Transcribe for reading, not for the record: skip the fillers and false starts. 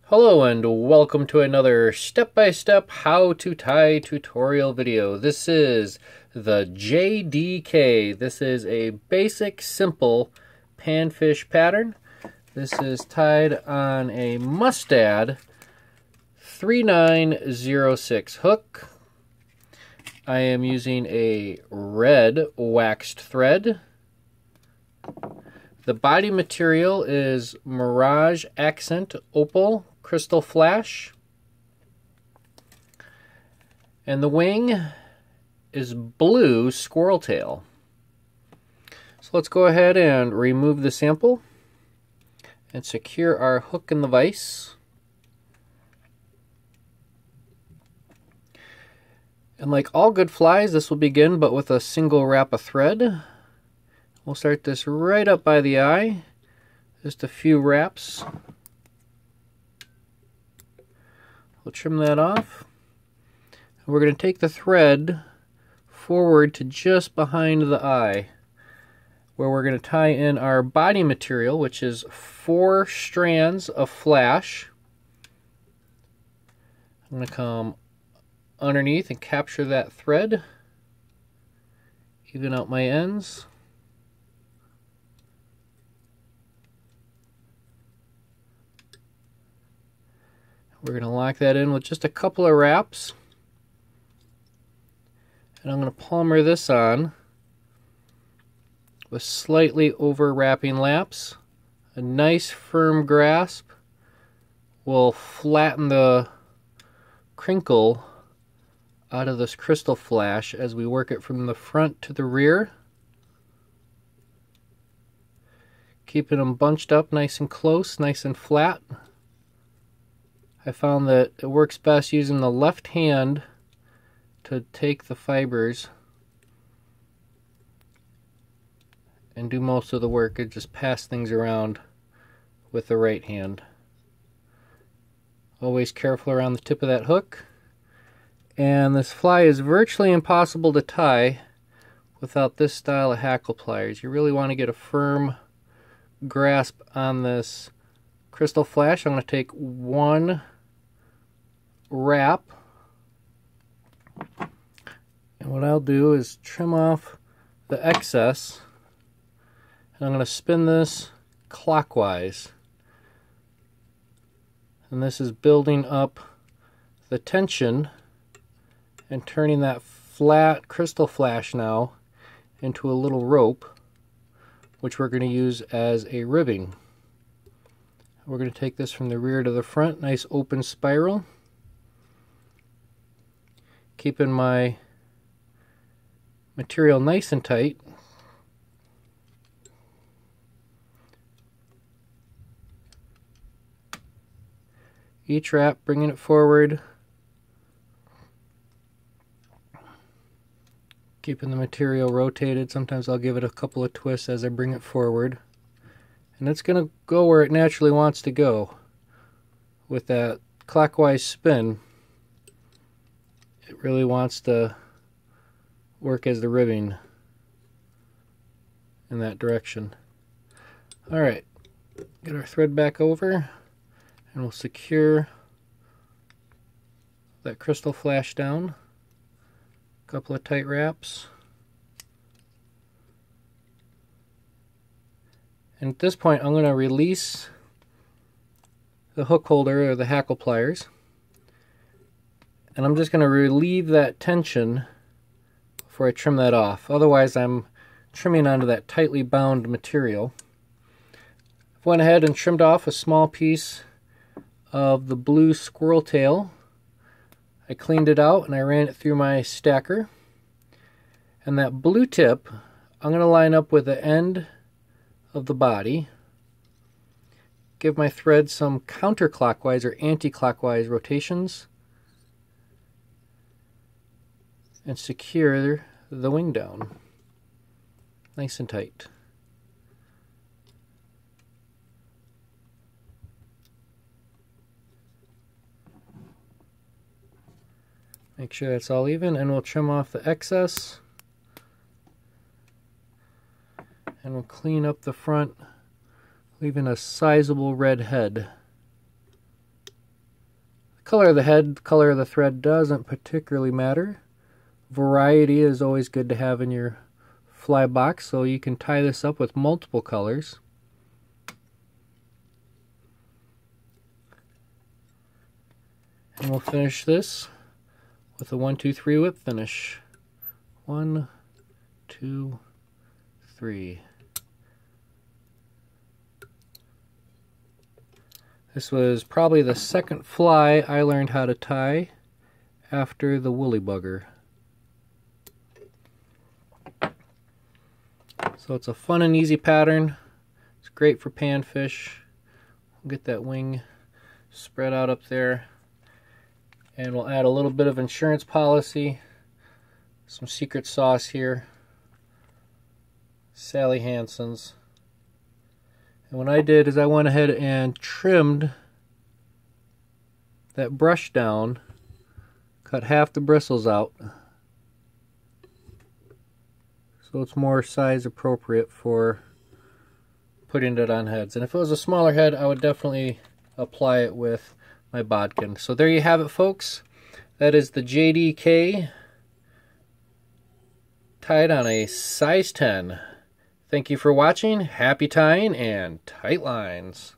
Hello and welcome to another step-by-step how to tie tutorial video. This is the JDK. This is a basic, simple panfish pattern. This is tied on a Mustad 3906 hook. I am using a red waxed thread. The body material is Mirage Accent Opal Krystal Flash. And the wing is blue Squirrel tail. So let's go ahead and remove the sample and secure our hook in the vise. And like all good flies, this will begin but with a single wrap of thread. We'll start this right up by the eye, just a few wraps. We'll trim that off. And we're going to take the thread forward to just behind the eye, where we're going to tie in our body material, which is 4 strands of flash. I'm going to come underneath and capture that thread, even out my ends. We're going to lock that in with just a couple of wraps. And I'm going to palmer this on with slightly overwrapping laps. A nice firm grasp will flatten the crinkle out of this Krystal flash as we work it from the front to the rear. Keeping them bunched up nice and close, nice and flat. I found that it works best using the left hand to take the fibers and do most of the work and just pass things around with the right hand. Always careful around the tip of that hook. And this fly is virtually impossible to tie without this style of hackle pliers. You really want to get a firm grasp on this Krystal flash. I'm going to take one wrap, and what I'll do is trim off the excess, and I'm going to spin this clockwise, and this is building up the tension and turning that flat Krystal flash now into a little rope, which we're going to use as a ribbing. We're going to take this from the rear to the front, nice open spiral. Keeping my material nice and tight. Each wrap, bringing it forward. Keeping the material rotated. Sometimes I'll give it a couple of twists as I bring it forward. And it's going to go where it naturally wants to go. With that clockwise spin, it really wants to work as the ribbing in that direction. Alright, get our thread back over and we'll secure that Krystal flash down. A couple of tight wraps. And at this point I'm going to release the hook holder or the hackle pliers. And I'm just going to relieve that tension before I trim that off. Otherwise I'm trimming onto that tightly bound material. I went ahead and trimmed off a small piece of the blue squirrel tail. I cleaned it out and I ran it through my stacker. And that blue tip I'm going to line up with the end of the body. Give my thread some counterclockwise or anti-clockwise rotations. And secure the wing down nice and tight. Make sure that's all even, and we'll trim off the excess. And we'll clean up the front, leaving a sizable red head. Color of the head, color of the thread doesn't particularly matter. Variety is always good to have in your fly box, so you can tie this up with multiple colors. And we'll finish this with a 1, 2, 3 whip finish. 1, 2, 3. This was probably the second fly I learned how to tie after the woolly bugger. So it's a fun and easy pattern. It's great for panfish. We'll get that wing spread out up there. And we'll add a little bit of insurance policy, some secret sauce here, Sally Hansen's. And what I did is I went ahead and trimmed that brush down, cut half the bristles out, so it's more size appropriate for putting it on heads. And if it was a smaller head, I would definitely apply it with my bodkin. So there you have it, folks. That is the JDK tied on a size 10. Thank you for watching. Happy tying and tight lines.